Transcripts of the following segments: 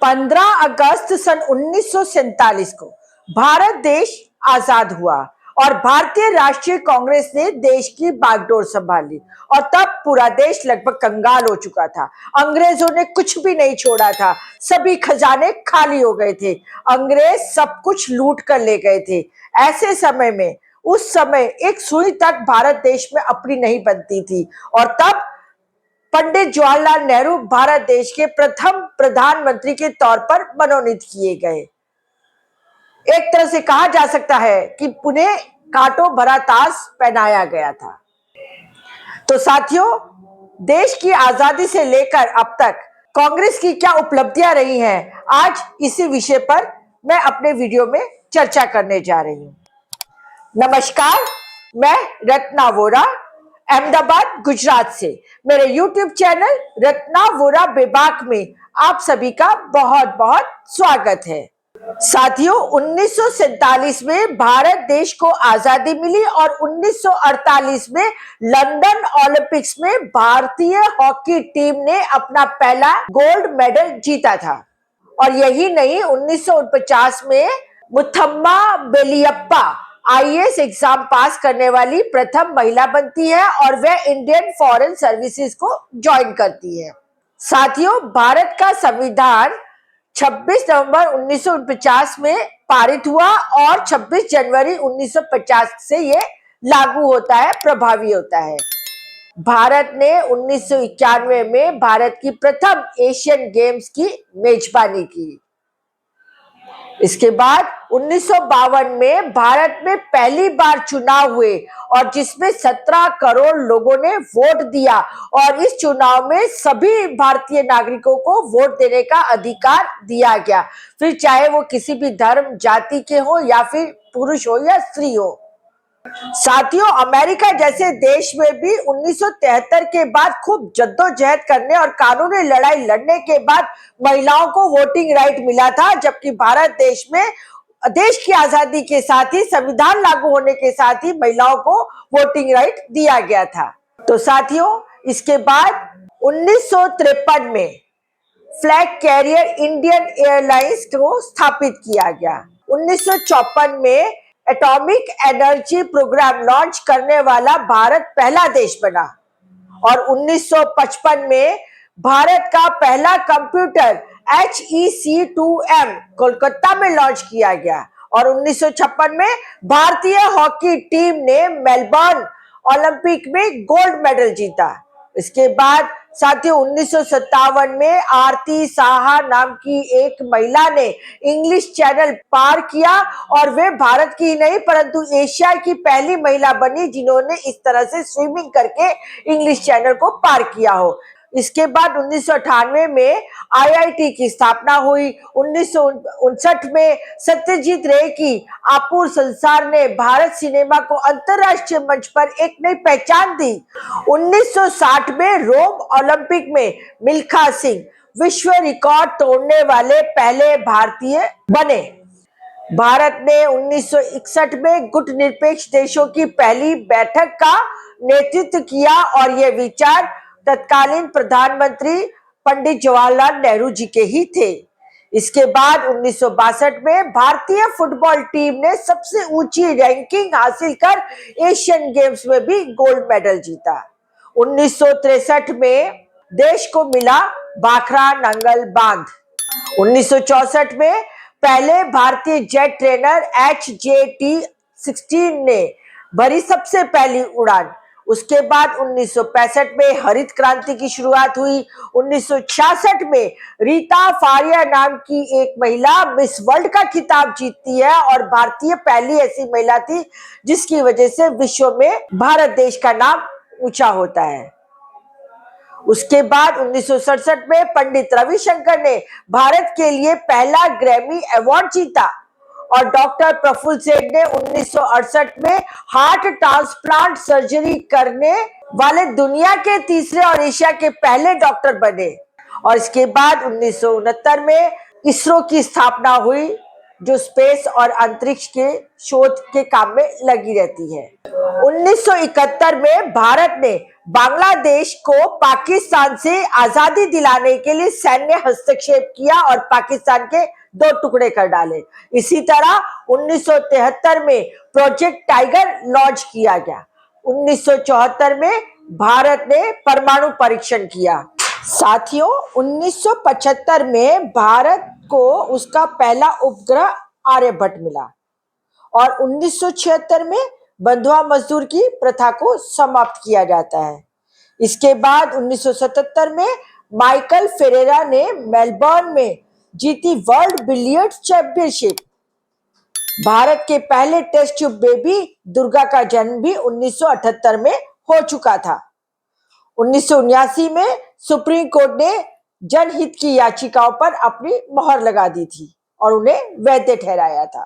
15 अगस्त सन 1947 को भारत देश आजाद हुआ और भारतीय राष्ट्रीय कांग्रेस ने देश की बागडोर संभाली और तब पूरा देश लगभग कंगाल हो चुका था। अंग्रेजों ने कुछ भी नहीं छोड़ा था, सभी खजाने खाली हो गए थे, अंग्रेज सब कुछ लूट कर ले गए थे। ऐसे समय में उस समय एक सुई तक भारत देश में अपनी नहीं बनती थी और तब पंडित जवाहरलाल नेहरू भारत देश के प्रथम प्रधानमंत्री के तौर पर मनोनीत किए गए। एक तरह से कहा जा सकता है कि उन्हें कांटों भरा ताज पहनाया गया था। तो साथियों, देश की आजादी से लेकर अब तक कांग्रेस की क्या उपलब्धियां रही हैं, आज इसी विषय पर मैं अपने वीडियो में चर्चा करने जा रही हूं। नमस्कार, मैं रत्ना वोरा अहमदाबाद गुजरात से मेरे YouTube चैनल रत्ना वोरा बेबाक में आप सभी का बहुत बहुत स्वागत है। साथियों, 1947 में भारत देश को आजादी मिली और 1948 में लंदन ओलंपिक्स में भारतीय हॉकी टीम ने अपना पहला गोल्ड मेडल जीता था। और यही नहीं, 1949 में मुथम्मा बेलियप्पा IAS एग्जाम पास करने वाली प्रथम महिला बनती है और वह इंडियन फॉरेन सर्विसेज को ज्वाइन करती है। साथियों, भारत का संविधान 26 नवंबर 1949 में पारित हुआ और 26 जनवरी 1950 से ये लागू होता है, प्रभावी होता है। भारत ने 1991 में भारत की प्रथम एशियन गेम्स की मेजबानी की। इसके बाद 1952 में भारत में पहली बार चुनाव हुए और जिसमें 17 करोड़ लोगों ने वोट दिया और इस चुनाव में सभी भारतीय नागरिकों को वोट देने का अधिकार दिया गया, फिर चाहे वो किसी भी धर्म जाति के हो या फिर पुरुष हो या स्त्री हो। साथियों, अमेरिका जैसे देश में भी 1973 के बाद खूब जद्दोजहद करने और कानूनी लड़ाई लड़ने के बाद महिलाओं को वोटिंग राइट मिला था, जबकि भारत देश में देश की आजादी के साथ ही संविधान लागू होने के साथ ही महिलाओं को वोटिंग राइट दिया गया था। तो साथियों, इसके बाद 1953 में फ्लैग कैरियर इंडियन एयरलाइंस को स्थापित किया गया। 1954 में एटॉमिक एनर्जी प्रोग्राम लॉन्च करने वाला भारत पहला देश बना और 1955 में भारत का पहला कंप्यूटर HEC2M कोलकाता में लॉन्च किया गया और 1956 में भारतीय हॉकी टीम ने मेलबर्न ओलंपिक में गोल्ड मेडल जीता। इसके बाद साथियों, 1957 में आरती साहा नाम की एक महिला ने इंग्लिश चैनल पार किया और वे भारत की ही नहीं परंतु एशिया की पहली महिला बनी जिन्होंने इस तरह से स्विमिंग करके इंग्लिश चैनल को पार किया हो। इसके बाद 1998 में IIT की स्थापना हुई। 1959 में सत्यजीत रे की आपूर संसार ने भारत सिनेमा को अंतरराष्ट्रीय मंच पर एक नई पहचान दी। 1960 में रोम ओलंपिक में मिल्खा सिंह विश्व रिकॉर्ड तोड़ने वाले पहले भारतीय बने। भारत ने 1961 में गुट निरपेक्ष देशों की पहली बैठक का नेतृत्व किया और ये विचार तत्कालीन प्रधानमंत्री पंडित जवाहरलाल नेहरू जी के ही थे। इसके बाद 1962 में भारतीय फुटबॉल टीम ने सबसे ऊंची रैंकिंग हासिल कर एशियन गेम्स में भी गोल्ड मेडल जीता। 1963 में देश को मिला भाखड़ा नंगल बांध। 1964 में पहले भारतीय जेट ट्रेनर HJT-16 ने भरी सबसे पहली उड़ान। उसके बाद 1965 में हरित क्रांति की शुरुआत हुई। 1966 में रीता फारिया नाम की एक महिला मिस वर्ल्ड का खिताब जीतती है और भारतीय पहली ऐसी महिला थी जिसकी वजह से विश्व में भारत देश का नाम ऊंचा होता है। उसके बाद 1967 में पंडित रविशंकर ने भारत के लिए पहला ग्रैमी अवार्ड जीता और डॉक्टर प्रफुल्ल सेठ ने 1968 में हार्ट ट्रांसप्लांट सर्जरी करने वाले दुनिया के तीसरे और एशिया के पहले डॉक्टर बने। और इसके बाद 1969 में इसरो की स्थापना हुई जो स्पेस और अंतरिक्ष के शोध के काम में लगी रहती है। 1971 में भारत ने बांग्लादेश को पाकिस्तान से आजादी दिलाने के लिए सैन्य हस्तक्षेप किया और पाकिस्तान के 2 टुकड़े कर डाले। इसी तरह 1973 में प्रोजेक्ट टाइगर लॉन्च किया गया। 1974 में भारत ने परमाणु परीक्षण किया। साथियों, 1975 में भारत को उसका पहला उपग्रह आर्यभट्ट मिला और 1976 में बंधुआ मजदूर की प्रथा को समाप्त किया जाता है। इसके बाद 1977 में माइकल फेरेरा ने मेलबर्न में जीती वर्ल्ड बिलियर्ड्स चैंपियनशिप। भारत के पहले टेस्ट ट्यूब बेबी दुर्गा का जन्म भी 1978 में हो चुका था। 1979 में सुप्रीम कोर्ट ने जनहित की याचिकाओं पर अपनी मोहर लगा दी थी और उन्हें वैध ठहराया था।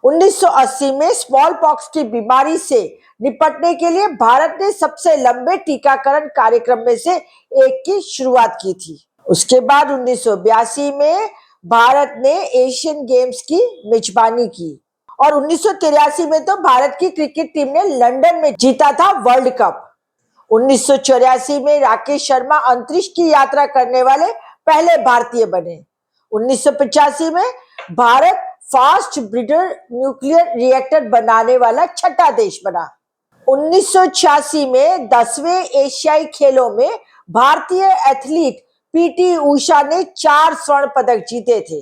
1980 में स्मॉल पॉक्स की बीमारी से निपटने के लिए भारत ने सबसे लंबे टीकाकरण कार्यक्रम में से एक की शुरुआत की थी। उसके बाद 1982 में भारत ने एशियन गेम्स की मेजबानी की और 1983 में तो भारत की क्रिकेट टीम ने लंदन में जीता था वर्ल्ड कप। 1984 में राकेश शर्मा अंतरिक्ष की यात्रा करने वाले पहले भारतीय बने। 1985 में Bharat fast breeder nuclear reactor बनाने वाला छठा देश बना। 1986 में 10वें एशियाई खेलों में भारतीय एथलीट पीटी उषा ने 4 स्वर्ण पदक जीते थे।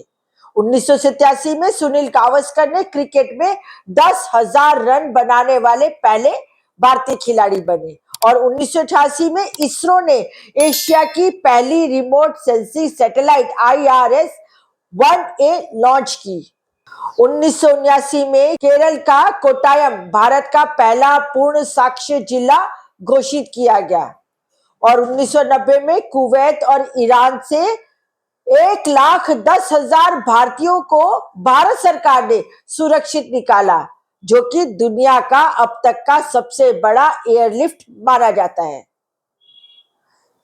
1987 में सुनील गावस्कर ने क्रिकेट में 10,000 रन बनाने वाले पहले भारतीय खिलाड़ी बने और 1988 में इसरो ने एशिया की पहली remote sensing satellite IRS-1A launch की। 1979 में केरल का कोट्टायम भारत का पहला पूर्ण साक्षर जिला घोषित किया गया और 1990 में कुवैत और ईरान से 1,10,000 भारतीयों को भारत सरकार ने सुरक्षित निकाला, जो कि दुनिया का अब तक का सबसे बड़ा एयरलिफ्ट माना जाता है।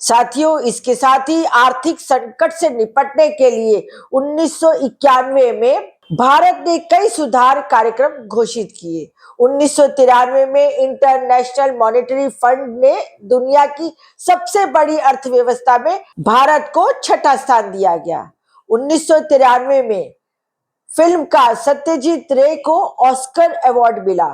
साथियों, इसके साथ ही आर्थिक संकट से निपटने के लिए 1991 में भारत ने कई सुधार कार्यक्रम घोषित किए। 1993 में इंटरनेशनल मॉनेटरी फंड ने दुनिया की सबसे बड़ी अर्थव्यवस्था में भारत को छठा स्थान दिया गया। 1993 में फिल्म का सत्यजीत रे को ऑस्कर अवार्ड मिला।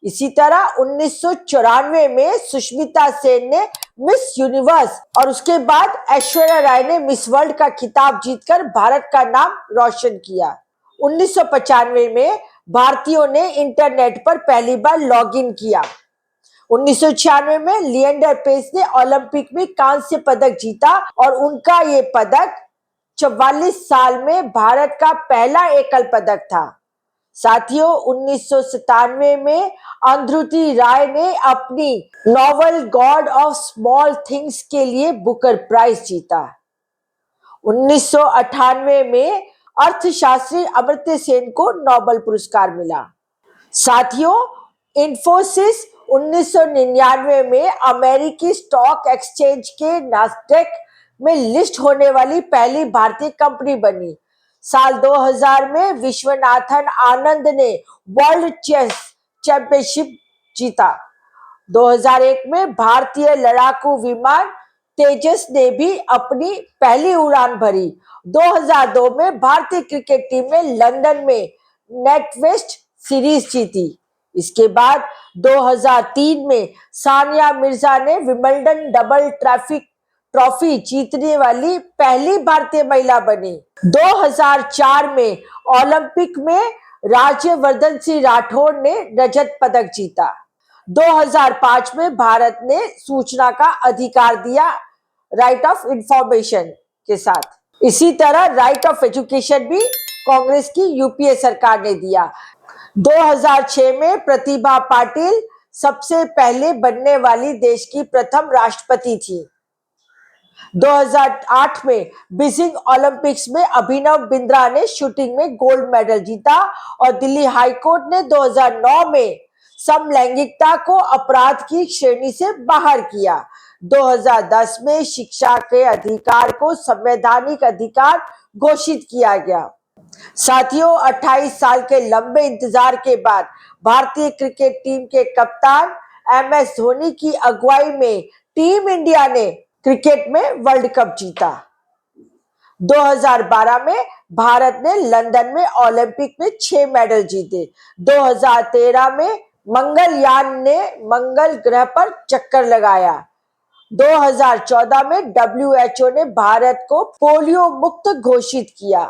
इसी तरह 1994 में सुष्मिता सेन ने मिस यूनिवर्स और उसके बाद ऐश्वर्या राय ने मिस वर्ल्ड का खिताब जीतकर भारत का नाम रोशन किया। 1995 में भारतीयों ने इंटरनेट पर पहली बार लॉगिन किया। 1996 में लिएंडर पेस ने ओलंपिक में कांस्य पदक जीता और उनका ये पदक 44 साल में भारत का पहला एकल पदक था। साथियों, 1997 में अंधुरुथि राय ने अपनी novel God of small things के लिए बुकर प्राइज जीता। 1998 में अर्थशास्त्री अमर्त्य सेन को नोबेल पुरस्कार मिला। साथियों, इन्फोसिस 1999 में अमेरिकी स्टॉक एक्सचेंज के नास्डैक में लिस्ट होने वाली पहली भारतीय कंपनी बनी। साल 2000 में विश्वनाथन आनंद ने वर्ल्ड चेस चैंपियनशिप जीता। 2001 में भारतीय लड़ाकू विमान तेजस ने भी अपनी पहली उड़ान भरी। 2002 में भारतीय क्रिकेट टीम ने लंदन में नेटवेस्ट सीरीज जीती। इसके बाद 2003 में सानिया मिर्जा ने विंबलडन डबल ट्रॉफी जीतने वाली पहली भारतीय महिला बनी। 2004 में ओलंपिक में राज्यवर्धन सिंह राठौड़ ने रजत पदक जीता। 2005 में भारत ने सूचना का अधिकार दिया राइट ऑफ इंफॉर्मेशन के साथ। इसी तरह राइट ऑफ एजुकेशन भी कांग्रेस की यूपीए सरकार ने दिया। 2006 में प्रतिभा पाटिल सबसे पहले बनने वाली देश की प्रथम राष्ट्रपति थी। 2008 में बीजिंग ओलंपिक्स में अभिनव बिंद्रा ने शूटिंग में गोल्ड मेडल जीता और दिल्ली हाईकोर्ट ने 2009 में समलैंगिकता को अपराध की श्रेणी से बाहर किया। 2010 में शिक्षा के अधिकार को संवैधानिक अधिकार घोषित किया गया। साथियों, 28 साल के लंबे इंतजार के बाद भारतीय क्रिकेट टीम के कप्तान MS धोनी की अगुवाई में टीम इंडिया ने क्रिकेट में वर्ल्ड कप जीता। 2012 में भारत ने लंदन में ओलंपिक में 6 मेडल जीते। 2013 में मंगलयान ने मंगल ग्रह पर चक्कर लगाया। 2014 में WHO ने भारत को पोलियो मुक्त घोषित किया।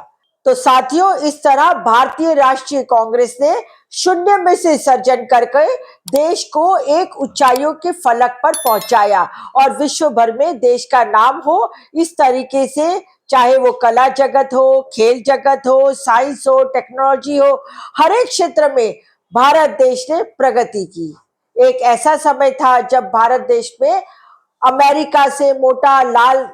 तो साथियों, इस तरह भारतीय राष्ट्रीय कांग्रेस ने शून्य में से सर्जन करके देश को एक ऊंचाइयों के फलक पर पहुंचाया और विश्व भर में देश का नाम हो। इस तरीके से चाहे वो कला जगत हो, खेल जगत हो, साइंस हो, टेक्नोलॉजी हो, हर एक क्षेत्र में भारत देश ने प्रगति की। एक ऐसा समय था जब भारत देश में अमेरिका से मोटा लाल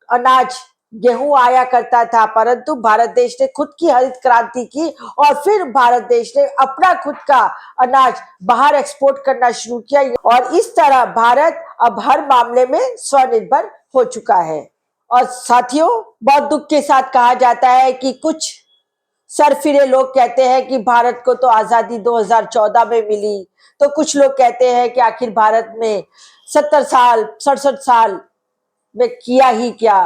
अनाज गेहूं आया करता था, परंतु भारत देश ने खुद की हरित क्रांति की और फिर भारत देश ने अपना खुद का अनाज बाहर एक्सपोर्ट करना शुरू किया और इस तरह भारत अब हर मामले में स्वनिर्भर हो चुका है। और साथियों, बहुत दुख के साथ कहा जाता है कि कुछ सरफिरे लोग कहते हैं कि भारत को तो आजादी 2014 में मिली, तो कुछ लोग कहते हैं कि आखिर भारत में 70 साल 67 साल में किया ही क्या।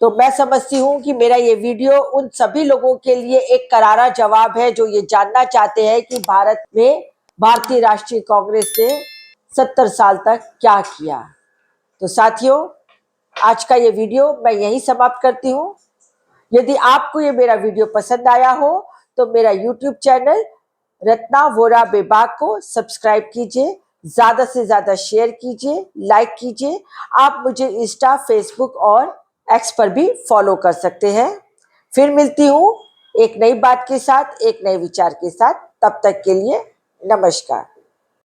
तो मैं समझती हूं कि मेरा ये वीडियो उन सभी लोगों के लिए एक करारा जवाब है जो ये जानना चाहते हैं कि भारत में भारतीय राष्ट्रीय कांग्रेस ने 70 साल तक क्या किया। तो साथियों, आज का ये वीडियो मैं यहीं समाप्त करती हूँ। यदि आपको ये मेरा वीडियो पसंद आया हो तो मेरा YouTube चैनल रत्ना वोरा बेबाक को सब्सक्राइब कीजिए, ज्यादा से ज्यादा शेयर कीजिए, लाइक कीजिए। आप मुझे इंस्टा, फेसबुक और एक्स पर भी फॉलो कर सकते हैं। फिर मिलती हूँ एक नई बात के साथ, एक नए विचार के साथ। तब तक के लिए नमस्कार।